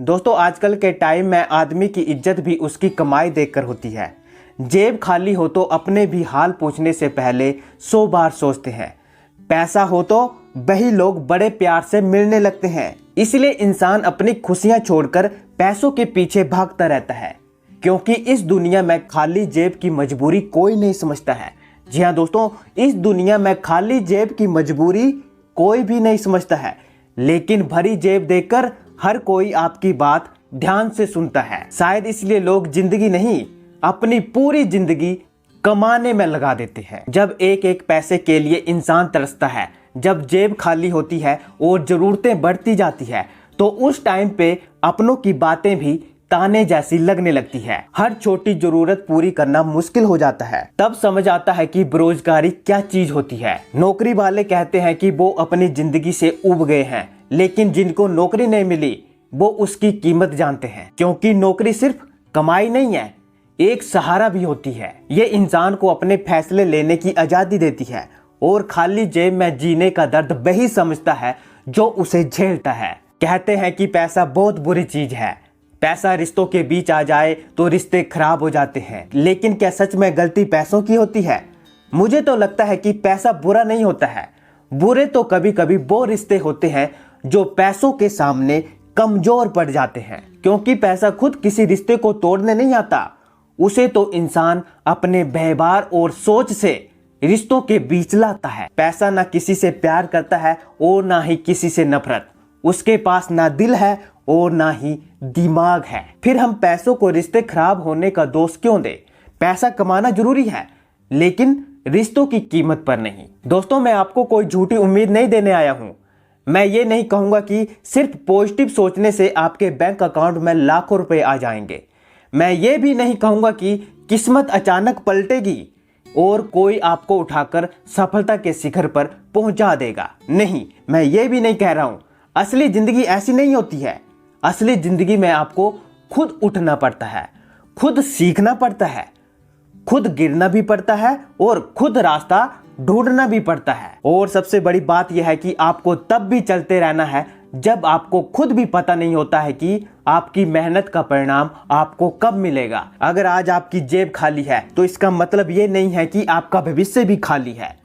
दोस्तों आजकल के टाइम में आदमी की इज्जत भी उसकी कमाई देखकर होती है। जेब खाली हो तो अपने भी हाल पूछने से पहले 100 बार सोचते हैं। पैसा हो तो वही लोग बड़े प्यार से मिलने लगते हैं। इसलिए इंसान अपनी खुशियां छोड़कर पैसों के पीछे भागता रहता है, क्योंकि इस दुनिया में खाली जेब की मजबूरी कोई नहीं समझता है। जी हाँ दोस्तों, इस दुनिया में खाली जेब की मजबूरी कोई भी नहीं समझता है, लेकिन भरी जेब देखकर हर कोई आपकी बात ध्यान से सुनता है। शायद इसलिए लोग जिंदगी नहीं, अपनी पूरी जिंदगी कमाने में लगा देते हैं। जब एक एक पैसे के लिए इंसान तरसता है, जब जेब खाली होती है और जरूरतें बढ़ती जाती है, तो उस टाइम पे अपनों की बातें भी ताने जैसी लगने लगती है। हर छोटी जरूरत पूरी करना मुश्किल हो जाता है। तब समझ आता है कि बेरोजगारी क्या चीज होती है। नौकरी वाले कहते हैं कि वो अपनी जिंदगी से उब गए हैं, लेकिन जिनको नौकरी नहीं मिली वो उसकी कीमत जानते हैं, क्योंकि नौकरी सिर्फ कमाई नहीं है, एक सहारा भी होती है। ये इंसान को अपने फैसले लेने की आजादी देती है, और खाली जेब में जीने का दर्द वही समझता है जो उसे झेलता है। कहते हैं कि पैसा बहुत बुरी चीज है, पैसा रिश्तों के बीच आ जाए तो रिश्ते खराब हो जाते हैं। लेकिन क्या सच में गलती पैसों की होती है? मुझे तो लगता है कि पैसा बुरा नहीं होता है। बुरे तो कभी कभी वो रिश्ते होते हैं जो पैसों के सामने कमजोर पड़ जाते हैं, क्योंकि पैसा खुद किसी रिश्ते को तोड़ने नहीं आता। उसे तो इंसान अपने व्यवहार और सोच से रिश्तों के बीच लाता है। पैसा ना किसी से प्यार करता है और ना ही किसी से नफरत। उसके पास ना दिल है और ना ही दिमाग है। फिर हम पैसों को रिश्ते खराब होने का दोष क्यों दें? पैसा कमाना जरूरी है, लेकिन रिश्तों की कीमत पर नहीं। दोस्तों, मैं आपको कोई झूठी उम्मीद नहीं देने आया हूं। मैं ये नहीं कहूंगा कि सिर्फ पॉजिटिव सोचने से आपके बैंक अकाउंट में लाखों रुपए आ जाएंगे। मैं ये भी नहीं कहूंगा कि किस्मत अचानक पलटेगी और कोई आपको उठाकर सफलता के शिखर पर पहुंचा देगा। नहीं, मैं ये भी नहीं कह रहा हूं। असली जिंदगी ऐसी नहीं होती है। असली जिंदगी में आपको खुद उठना पड़ता है, खुद सीखना पड़ता है, खुद गिरना भी पड़ता है और खुद रास्ता ढूंढना भी पड़ता है। और सबसे बड़ी बात यह है कि आपको तब भी चलते रहना है जब आपको खुद भी पता नहीं होता है कि आपकी मेहनत का परिणाम आपको कब मिलेगा। अगर आज आपकी जेब खाली है तो इसका मतलब ये नहीं है कि आपका भविष्य भी खाली है।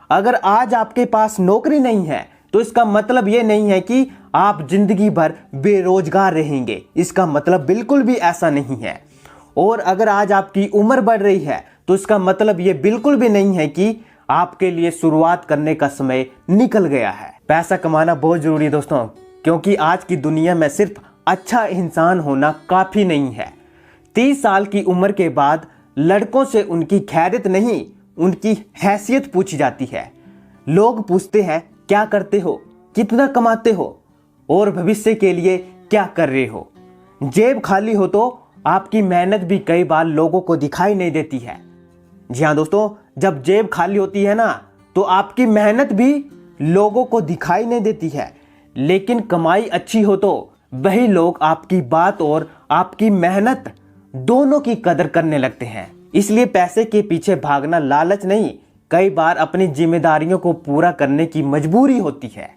अगर आज आपके पास नौकरी नहीं है तो इसका मतलब ये नहीं है कि आप जिंदगी भर बेरोजगार रहेंगे। इसका मतलब बिल्कुल भी ऐसा नहीं है। और अगर आज आपकी उम्र बढ़ रही है तो इसका मतलब ये बिल्कुल भी नहीं है कि आपके लिए शुरुआत करने का समय निकल गया है। पैसा कमाना बहुत जरूरी है दोस्तों, क्योंकि आज की दुनिया में सिर्फ अच्छा इंसान होना काफी नहीं है। 30 साल की उम्र के बाद लड़कों से उनकी खैरियत नहीं, उनकी हैसियत पूछी जाती है। लोग पूछते हैं क्या करते हो, कितना कमाते हो और भविष्य के लिए क्या कर रहे हो। जेब खाली हो तो आपकी मेहनत भी कई बार लोगों को दिखाई नहीं देती है। जी हाँ दोस्तों, जब जेब खाली होती है ना तो आपकी मेहनत भी लोगों को दिखाई नहीं देती है। लेकिन कमाई अच्छी हो तो वही लोग आपकी बात और आपकी मेहनत दोनों की कदर करने लगते हैं। इसलिए पैसे के पीछे भागना लालच नहीं, कई बार अपनी जिम्मेदारियों को पूरा करने की मजबूरी होती है।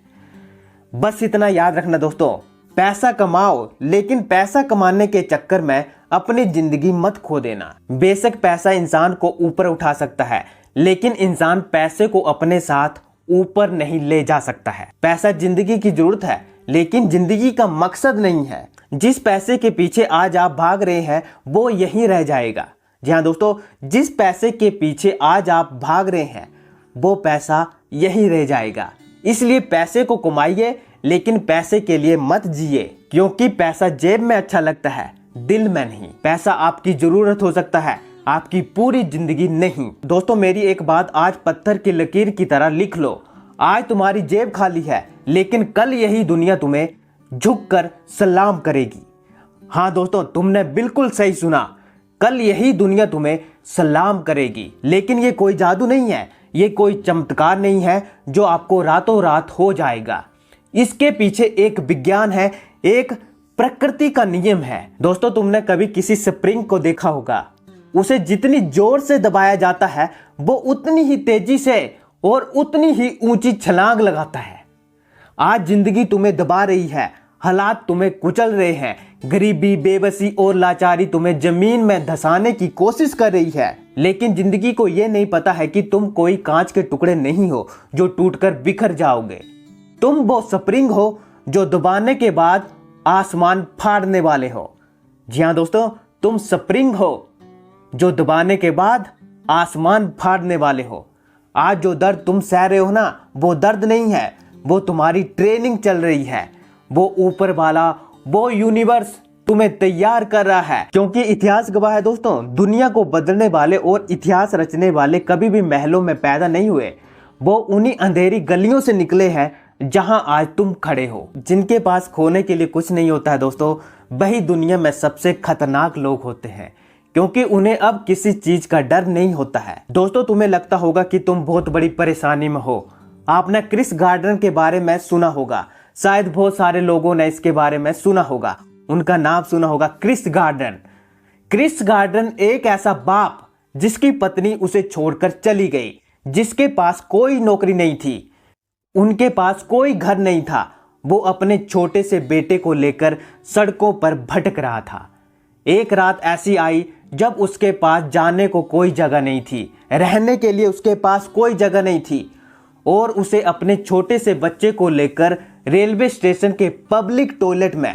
बस इतना याद रखना दोस्तों, पैसा कमाओ, लेकिन पैसा कमाने के चक्कर में अपनी जिंदगी मत खो देना। बेशक पैसा इंसान को ऊपर उठा सकता है, लेकिन इंसान पैसे को अपने साथ ऊपर नहीं ले जा सकता है। पैसा जिंदगी की जरूरत है, लेकिन जिंदगी का मकसद नहीं है। जिस पैसे के पीछे आज आप भाग रहे हैं वो यहीं रह जाएगा। जी हाँ दोस्तों, जिस पैसे के पीछे आज आप भाग रहे हैं वो पैसा यहीं रह जाएगा। इसलिए पैसे को कमाइए, लेकिन पैसे के लिए मत जिए, क्योंकि पैसा जेब में अच्छा लगता है, दिल में नहीं। पैसा आपकी जरूरत हो सकता है, आपकी पूरी जिंदगी नहीं। दोस्तों, मेरी एक बात आज पत्थर की लकीर की तरह लिख लो। आज तुम्हारी जेब खाली है, लेकिन कल यही दुनिया तुम्हें झुककर सलाम करेगी। हाँ दोस्तों, तुमने बिल्कुल सही सुना, कल यही दुनिया तुम्हें सलाम करेगी। लेकिन ये कोई जादू नहीं है, ये कोई चमत्कार नहीं है जो आपको रातों रात हो जाएगा। इसके पीछे एक विज्ञान है, एक प्रकृति का नियम है। दोस्तों, तुमने कभी किसी स्प्रिंग को देखा होगा, उसे जितनी जोर से दबाया जाता है वो उतनी ही तेजी से और उतनी ही ऊंची छलांग लगाता है। आज जिंदगी तुम्हें दबा रही है, हालात तुम्हें कुचल रहे हैं, गरीबी, बेबसी और लाचारी तुम्हें जमीन में धंसाने की कोशिश कर रही है, लेकिन जिंदगी को यह नहीं पता है कि तुम कोई कांच के टुकड़े नहीं हो जो टूटकर बिखर जाओगे। तुम वो स्प्रिंग हो जो दबाने के बाद आसमान फाड़ने वाले हो। जी हाँ दोस्तों, तुम स्प्रिंग हो जो दबाने के बाद आसमान फाड़ने वाले हो। आज जो दर्द तुम सह रहे हो ना, वो दर्द नहीं है, वो तुम्हारी ट्रेनिंग चल रही है। वो ऊपर वाला, वो यूनिवर्स तुम्हें तैयार कर रहा है, क्योंकि इतिहास गवाह है दोस्तों, दुनिया को बदलने वाले और इतिहास रचने वाले कभी भी महलों में पैदा नहीं हुए। वो उन्हीं अंधेरी गलियों से निकले हैं जहां आज तुम खड़े हो। जिनके पास खोने के लिए कुछ नहीं होता है दोस्तों, वही दुनिया में सबसे खतरनाक लोग होते हैं, क्योंकि उन्हें अब किसी चीज का डर नहीं होता है। दोस्तों, तुम्हें लगता होगा कि तुम बहुत बड़ी परेशानी में हो। आपने क्रिस गार्डन के बारे में सुना होगा, शायद बहुत सारे लोगों ने इसके बारे में सुना होगा, उनका नाम सुना होगा, क्रिस गार्डन। क्रिस गार्डन एक ऐसा बाप जिसकी पत्नी उसे छोड़कर चली गई, जिसके पास कोई नौकरी नहीं थी, उनके पास कोई घर नहीं था। वो अपने छोटे से बेटे को लेकर सड़कों पर भटक रहा था। एक रात ऐसी आई जब उसके पास जाने को कोई जगह नहीं थी, रहने के लिए उसके पास कोई जगह नहीं थी, और उसे अपने छोटे से बच्चे को लेकर रेलवे स्टेशन के पब्लिक टॉयलेट में,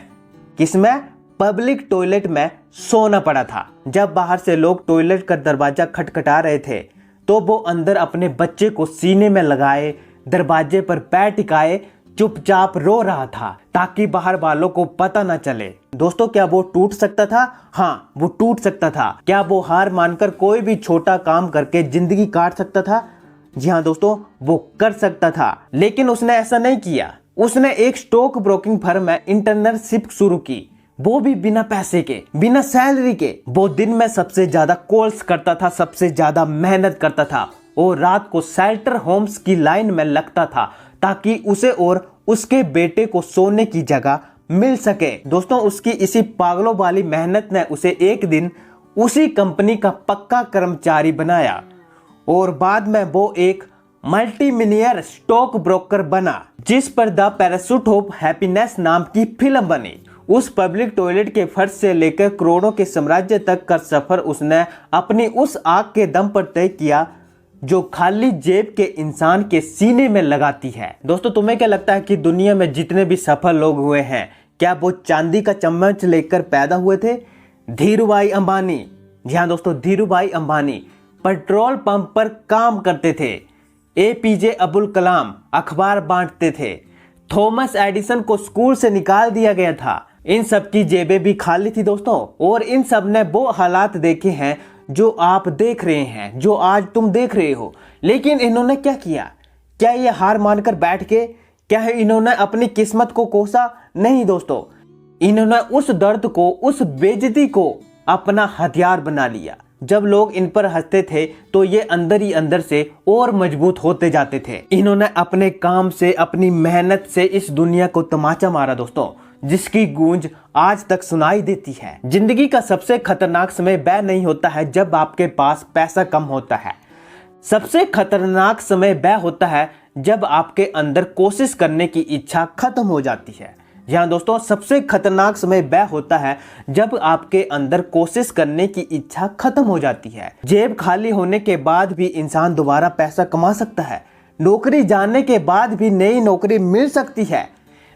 किसमें, पब्लिक टॉयलेट में सोना पड़ा था। जब बाहर से लोग टॉयलेट का दरवाजा खटखटा रहे थे तो वो अंदर अपने बच्चे को सीने में लगाए दरवाजे पर पैर टिकाए चुपचाप रो रहा था, ताकि बाहर वालों को पता न चले। दोस्तों, क्या वो टूट सकता था? हाँ, वो टूट सकता था। क्या वो हार मानकर कोई भी छोटा काम करके जिंदगी काट सकता था? जी हाँ दोस्तों, वो कर सकता था, लेकिन उसने ऐसा नहीं किया। उसने एक स्टॉक ब्रोकिंग फर्म में इंटर्नशिप शुरू की, वो भी बिना पैसे के, बिना सैलरी के। वो दिन में सबसे ज्यादा कॉल्स करता था, सबसे ज्यादा मेहनत करता था, और रात को शेल्टर होम्स की लाइन में लगता था, ताकि उसे और उसके बेटे को सोने की जगह मिल सके। दोस्तों, उसकी इसी पागलों वाली मेहनत ने उसे एक दिन उसी कंपनी का पक्का कर्मचारी बनाया, और बाद में वो एक मल्टीमिलियनर स्टॉक ब्रोकर बना, जिस पर द पैराशूट ऑफ हैप्पीनेस नाम की फिल्म बनी। उस पब्लिक टॉयलेट के फर्श से लेकर करोड़ों के साम्राज्य तक का सफर उसने अपनी उस आग के दम पर तय किया जो खाली जेब के इंसान के सीने में लगाती है। दोस्तों, तुम्हें क्या लगता है कि दुनिया में जितने भी सफल लोग हुए हैं, क्या वो चांदी का चम्मच लेकर पैदा हुए थे? धीरूभाई अंबानी, जी हाँ दोस्तों, धीरूभाई अंबानी पेट्रोल पंप पर काम करते थे। एपीजे अब्दुल कलाम अखबार बांटते थे। थॉमस एडिसन को स्कूल से निकाल दिया गया था। इन सब की जेबें भी खाली थी दोस्तों, और इन सब ने वो हालात देखे हैं जो आप देख रहे हैं, जो आज तुम देख रहे हो। लेकिन इन्होंने क्या किया? क्या ये हार मानकर बैठ के, क्या है इन्होंने अपनी किस्मत को कोसा? नहीं दोस्तों, इन्होंने उस दर्द को, उस बेइज्जती को अपना हथियार बना लिया। जब लोग इन पर हंसते थे तो ये अंदर ही अंदर से और मजबूत होते जाते थे। इन्होंने अपने काम से, अपनी मेहनत से इस दुनिया को तमाचा मारा दोस्तों, जिसकी गूंज आज तक सुनाई देती है। जिंदगी का सबसे खतरनाक समय वह नहीं होता है जब आपके पास पैसा कम होता है। सबसे खतरनाक समय वह होता है जब आपके अंदर कोशिश करने की इच्छा खत्म हो जाती है। यहाँ दोस्तों, सबसे खतरनाक समय वह होता है जब आपके अंदर कोशिश करने की इच्छा खत्म हो जाती है। जेब खाली होने के बाद भी इंसान दोबारा पैसा कमा सकता है। नौकरी जाने के बाद भी नई नौकरी मिल सकती है।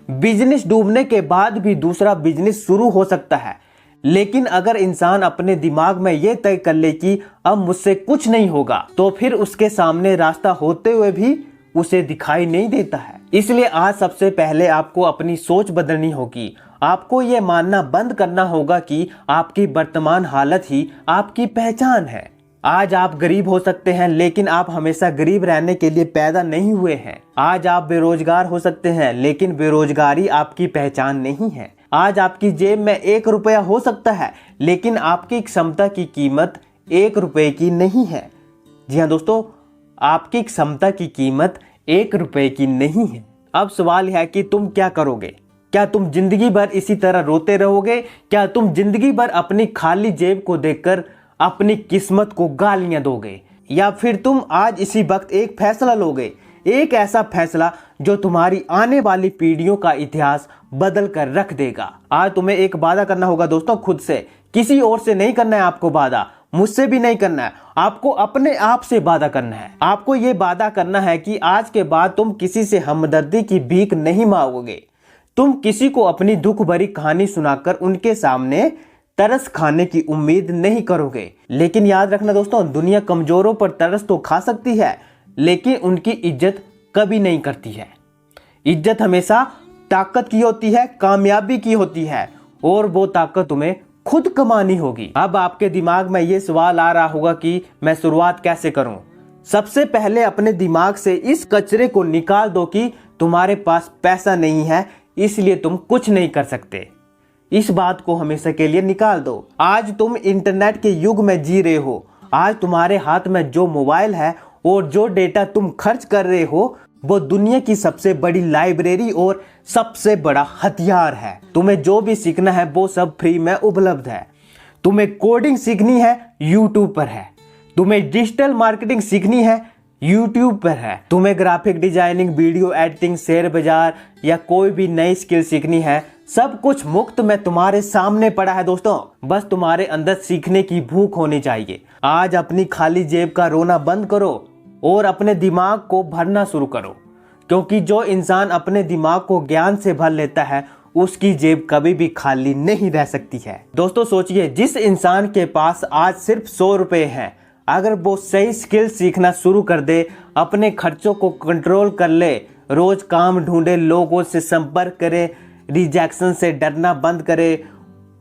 बिजनेस डूबने के बाद भी दूसरा बिजनेस शुरू हो सकता है। लेकिन अगर इंसान अपने दिमाग में यह तय कर ले कि अब मुझसे कुछ नहीं होगा, तो फिर उसके सामने रास्ता होते हुए भी उसे दिखाई नहीं देता है। इसलिए आज सबसे पहले आपको अपनी सोच बदलनी होगी। आपको यह मानना बंद करना होगा कि आपकी वर्तमान हालत ही आपकी पहचान है। आज आप गरीब हो सकते हैं, लेकिन आप हमेशा गरीब रहने के लिए पैदा नहीं हुए हैं। आज आप बेरोजगार हो सकते हैं, लेकिन बेरोजगारी आपकी पहचान नहीं है। आज आपकी जेब में 1 रुपया हो सकता है, लेकिन आपकी क्षमता की कीमत 1 रुपए की नहीं है। जी हाँ दोस्तों, आपकी क्षमता की कीमत 1 रुपए की नहीं है। अब सवाल है कि तुम क्या करोगे? क्या तुम जिंदगी भर इसी तरह रोते रहोगे? क्या तुम जिंदगी भर अपनी खाली जेब को देखकर अपनी किस्मत को गालियां दोगे? या फिर तुम आज इसी वक्त एक फैसला लोगे, एक ऐसा फैसला जो तुम्हारी आने वाली पीढ़ियों का इतिहास बदल कर रख देगा। आज तुम्हें एक वादा करना होगा दोस्तों खुद से, किसी और से नहीं करना है आपको वादा, मुझसे भी नहीं करना है, आपको अपने आप से वादा करना है। आपको ये वादा करना है कि आज के बाद तुम किसी से हमदर्दी की भीख नहीं मांगोगे। तुम किसी को अपनी दुख भरी कहानी सुनाकर उनके सामने तरस खाने की उम्मीद नहीं करोगे। लेकिन याद रखना दोस्तों, दुनिया कमजोरों पर तरस तो खा सकती है, लेकिन उनकी इज्जत कभी नहीं करती है। इज्जत हमेशा ताकत की होती है, कामयाबी की होती है, और वो ताकत तुम्हें खुद कमानी होगी। अब आपके दिमाग में ये सवाल आ रहा होगा कि मैं शुरुआत कैसे करूं? सबसे पहले अपने दिमाग से इस कचरे को निकाल दो कि तुम्हारे पास पैसा नहीं है इसलिए तुम कुछ नहीं कर सकते। इस बात को हमेशा के लिए निकाल दो। आज तुम इंटरनेट के युग में जी रहे हो। आज तुम्हारे हाथ में जो मोबाइल है और जो डेटा तुम खर्च कर रहे हो वो दुनिया की सबसे बड़ी लाइब्रेरी और सबसे बड़ा हथियार है। तुम्हें जो भी सीखना है वो सब फ्री में उपलब्ध है। तुम्हें कोडिंग सीखनी है, यूट्यूब पर है। तुम्हें डिजिटल मार्केटिंग सीखनी है, यूट्यूब पर है। तुम्हें graphic designing, video editing, share बाजार या कोई भी नई स्किल सीखनी है, सब कुछ मुफ्त में तुम्हारे सामने पड़ा है दोस्तों। बस तुम्हारे अंदर सीखने की भूख होनी चाहिए। आज अपनी खाली जेब का रोना बंद करो और अपने दिमाग को भरना शुरू करो, क्योंकि जो इंसान अपने दिमाग को ज्ञान से भर लेता है उसकी जेब कभी भी खाली नहीं रह सकती है। दोस्तों सोचिए, जिस इंसान के पास आज सिर्फ 100 रुपए हैं, अगर वो सही स्किल सीखना शुरू कर दे, अपने खर्चों को कंट्रोल कर ले, रोज काम ढूंढे, लोगों से संपर्क करे, रिजेक्शन से डरना बंद करे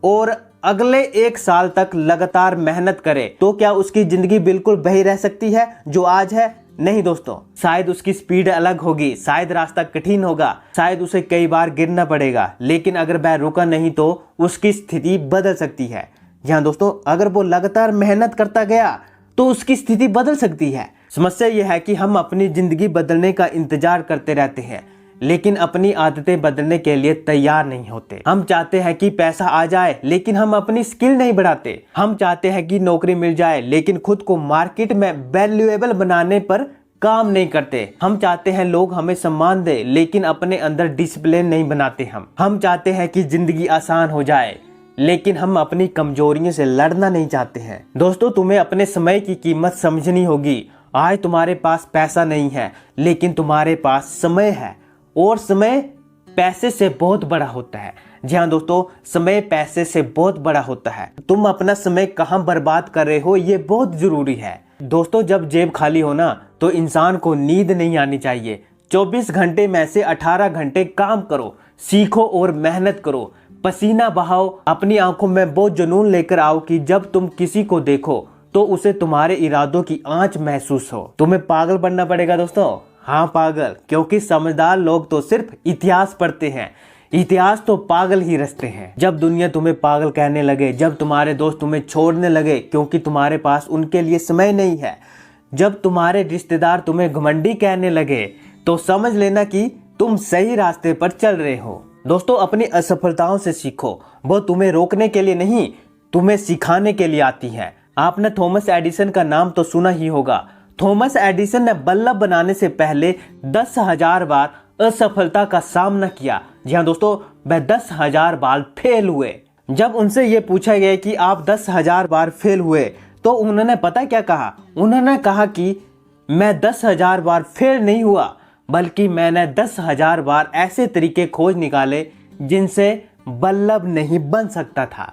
और अगले 1 साल तक लगातार मेहनत करे, तो क्या उसकी जिंदगी बिल्कुल वही रह सकती है जो आज है? नहीं दोस्तों, शायद उसकी स्पीड अलग होगी, शायद रास्ता कठिन होगा, शायद उसे कई बार गिरना पड़ेगा, लेकिन अगर वह रुका नहीं तो उसकी स्थिति बदल सकती है। जी हाँ दोस्तों, अगर वो लगातार मेहनत करता गया तो उसकी स्थिति बदल सकती है। समस्या यह है कि हम अपनी जिंदगी बदलने का इंतजार करते रहते हैं, लेकिन अपनी आदतें बदलने के लिए तैयार नहीं होते। हम चाहते हैं कि पैसा आ जाए, लेकिन हम अपनी स्किल नहीं बढ़ाते। हम चाहते हैं कि नौकरी मिल जाए, लेकिन खुद को मार्केट में वैल्यूएबल बनाने पर काम नहीं करते। हम चाहते हैं लोग हमें सम्मान दे, लेकिन अपने अंदर डिसिप्लिन नहीं बनाते। हम चाहते हैं कि जिंदगी आसान हो जाए, लेकिन हम अपनी कमजोरियों से लड़ना नहीं चाहते हैं। दोस्तों, तुम्हें अपने समय की कीमत समझनी होगी। आज तुम्हारे पास पैसा नहीं है, लेकिन तुम्हारे पास समय है, और समय पैसे से बहुत बड़ा होता है। जी हाँ दोस्तों, समय पैसे से बहुत बड़ा होता है। तुम अपना समय कहाँ बर्बाद कर रहे हो ये बहुत जरूरी है। दोस्तों, जब जेब खाली हो ना तो इंसान को नींद नहीं आनी चाहिए। 24 घंटे में से 18 घंटे काम करो, सीखो और मेहनत करो, पसीना बहाओ, अपनी आंखों में वो जुनून लेकर आओ कि जब तुम किसी को देखो तो उसे तुम्हारे इरादों की आंच महसूस हो। तुम्हें पागल बनना पड़ेगा दोस्तों। हाँ पागल, क्योंकि समझदार लोग तो सिर्फ इतिहास पढ़ते हैं, इतिहास तो पागल ही रचते हैं। जब दुनिया तुम्हें पागल कहने लगे, जब तुम्हारे दोस्त तुम्हें छोड़ने लगे क्योंकि तुम्हारे पास उनके लिए समय नहीं है, जब तुम्हारे रिश्तेदार तुम्हें घमंडी कहने लगे, तो समझ लेना कि तुम सही रास्ते पर चल रहे हो। दोस्तों, अपनी असफलताओं से सीखो। वो तुम्हें रोकने के लिए नहीं, तुम्हें सिखाने के लिए आती है। आपने थॉमस एडिसन का नाम तो सुना ही होगा। थॉमस एडिसन ने बल्ब बनाने से पहले 10,000 बार असफलता का सामना किया। जी हाँ दोस्तों, वह 10,000 बार फेल हुए। जब उनसे ये पूछा गया कि आप 10,000 बार फेल हुए, तो उन्होंने पता क्या कहा? उन्होंने कहा कि मैं 10,000 बार फेल नहीं हुआ, बल्कि मैंने 10,000 बार ऐसे तरीके खोज निकाले जिनसे बल्ब नहीं बन सकता था।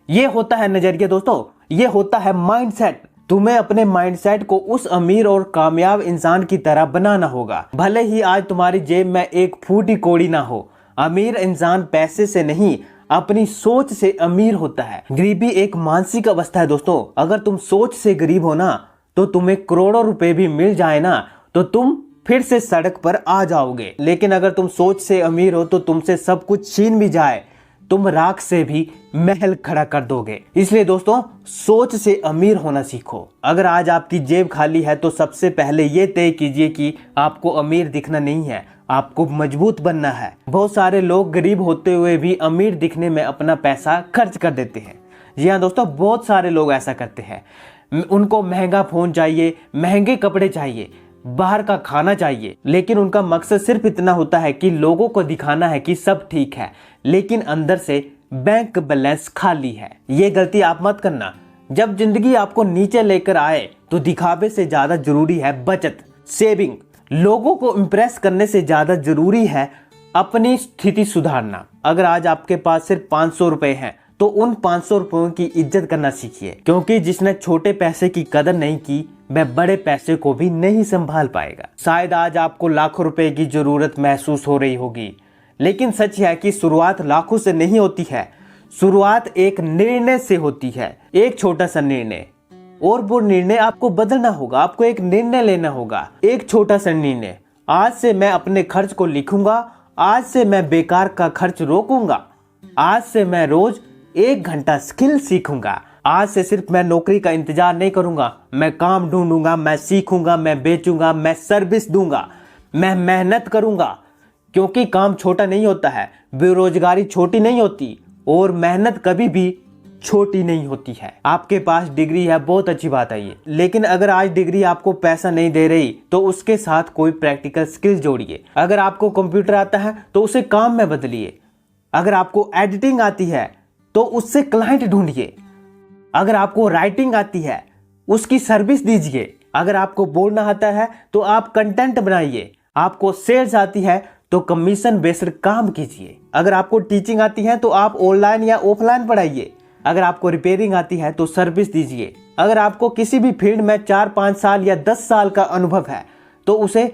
ये होता है नजरिया दोस्तों, ये होता है माइंडसेट। तुम्हें अपने माइंडसेट को उस अमीर और कामयाब इंसान की तरह बनाना होगा। भले ही आज तुम्हारी जेब में एक फूटी कौड़ी ना हो। अमीर इंसान पैसे से नहीं, अपनी सोच से अमीर होता है। गरीबी एक मानसिक अवस्था है दोस्तों। अगर तुम सोच से गरीब हो ना, तो तुम्हें करोड़ों रुपए भी मिल जाए ना, तो तुम फिर से सड़क पर आ जाओगे। लेकिन अगर तुम सोच से अमीर हो तो तुमसे सब कुछ छीन भी जाए, तुम राख से भी महल खड़ा कर दोगे। इसलिए दोस्तों, सोच से अमीर होना सीखो। अगर आज आपकी जेब खाली है तो सबसे पहले ये तय कीजिए कि आपको अमीर दिखना नहीं है, आपको मजबूत बनना है। बहुत सारे लोग गरीब होते हुए भी अमीर दिखने में अपना पैसा खर्च कर देते हैं। जी हाँ दोस्तों, बहुत सारे लोग ऐसा करते हैं। उनको महंगा फोन चाहिए, महंगे कपड़े चाहिए, बाहर का खाना चाहिए, लेकिन उनका मकसद सिर्फ इतना होता है कि लोगों को दिखाना है कि सब ठीक है, लेकिन अंदर से बैंक बैलेंस खाली है। ये गलती आप मत करना। जब जिंदगी आपको नीचे लेकर आए तो दिखावे से ज्यादा जरूरी है बचत, सेविंग। लोगों को इम्प्रेस करने से ज्यादा जरूरी है अपनी स्थिति सुधारना। अगर आज आपके पास सिर्फ 500 रुपए हैं तो उन 500 रुपयों की इज्जत करना सीखिए, क्योंकि जिसने छोटे पैसे की कदर नहीं की वह बड़े पैसे को भी नहीं संभाल पाएगा। शायद आज आपको लाखों रुपए की जरूरत महसूस हो रही होगी, लेकिन सच है कि शुरुआत लाखों से नहीं होती है, शुरुआत एक निर्णय से होती है। एक छोटा सा निर्णय, और वो निर्णय आपको बदलना होगा। आपको एक निर्णय लेना होगा, एक छोटा सा निर्णय। आज से मैं अपने खर्च को लिखूंगा, आज से मैं बेकार का खर्च रोकूंगा, आज से मैं रोज 1 घंटा स्किल सीखूंगा, आज से सिर्फ मैं नौकरी का इंतजार नहीं करूंगा, मैं काम ढूंढूंगा, मैं सीखूंगा, मैं बेचूंगा, मैं सर्विस दूंगा, मैं मेहनत करूंगा। क्योंकि काम छोटा नहीं होता है, बेरोजगारी छोटी नहीं होती, और मेहनत कभी भी छोटी नहीं होती है। आपके पास डिग्री है, बहुत अच्छी बात है ये, लेकिन अगर आज डिग्री आपको पैसा नहीं दे रही तो उसके साथ कोई प्रैक्टिकल स्किल जोड़िए। अगर आपको कंप्यूटर आता है तो उसे काम में बदलिए। अगर आपको एडिटिंग आती है तो उससे क्लाइंट ढूंढिए। अगर आपको राइटिंग आती है उसकी सर्विस दीजिए। अगर आपको बोलना आता है तो आप कंटेंट बनाइए। आपको सेल्स आती है तो कमीशन बेस्ड काम कीजिए। अगर आपको टीचिंग आती है तो आप ऑनलाइन या ऑफलाइन पढ़ाइए। अगर आपको रिपेयरिंग आती है तो सर्विस दीजिए। अगर आपको किसी भी फील्ड में 4-5 साल या 10 साल का अनुभव है तो उसे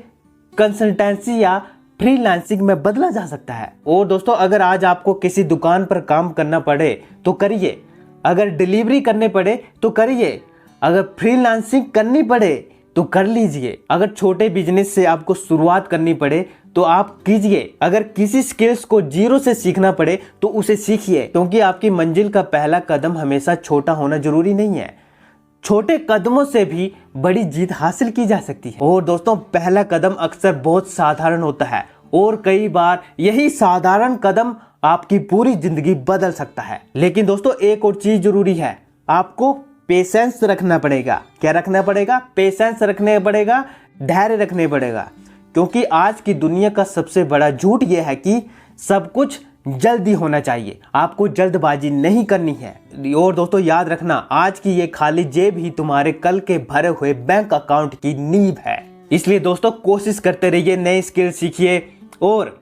कंसल्टेंसी या फ्रीलांसिंग में बदला जा सकता है। और दोस्तों, अगर आज आपको किसी दुकान पर काम करना पड़े तो करिए, अगर डिलीवरी करने पड़े तो करिए, अगर फ्रीलांसिंग करनी पड़े तो कर लीजिए। अगर छोटे बिजनेस से आपको शुरुआत करनी पड़े तो आप कीजिए। अगर किसी स्किल्स को जीरो से सीखना पड़े तो उसे सीखिए, क्योंकि आपकी मंजिल का पहला कदम हमेशा छोटा होना जरूरी नहीं है। छोटे कदमों से भी बड़ी जीत हासिल की जा सकती है। और दोस्तों, पहला कदम अक्सर बहुत साधारण होता है, और कई बार यही साधारण कदम आपकी पूरी जिंदगी बदल सकता है। लेकिन दोस्तों, एक और चीज जरूरी है, आपको पेशेंस रखना पड़ेगा। क्या रखना पड़ेगा? पेशेंस रखने पड़ेगा, धैर्य रखने पड़ेगा। क्योंकि आज की दुनिया का सबसे बड़ा झूठ यह है कि सब कुछ जल्दी होना चाहिए। आपको जल्दबाजी नहीं करनी है। और दोस्तों, याद रखना, आज की ये खाली जेब ही तुम्हारे कल के भरे हुए बैंक अकाउंट की नींव है। इसलिए दोस्तों, कोशिश करते रहिए, नई स्किल सीखिए और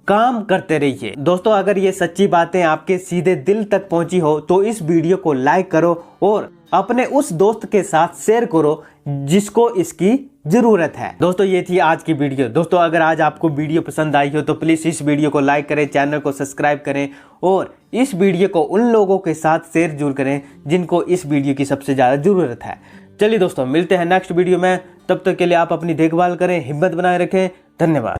काम करते रहिए। दोस्तों, अगर ये सच्ची बातें आपके सीधे दिल तक पहुंची हो तो इस वीडियो को लाइक करो और अपने उस दोस्त के साथ शेयर करो जिसको इसकी जरूरत है। दोस्तों, ये थी आज की वीडियो। दोस्तों, अगर आज आपको वीडियो पसंद आई हो तो प्लीज इस वीडियो को लाइक करें, चैनल को सब्सक्राइब करें और इस वीडियो को उन लोगों के साथ शेयर जरूर करें जिनको इस वीडियो की सबसे ज्यादा जरूरत है। चलिए दोस्तों, मिलते हैं नेक्स्ट वीडियो में। तब तक के लिए आप अपनी देखभाल करें, हिम्मत बनाए रखें। धन्यवाद।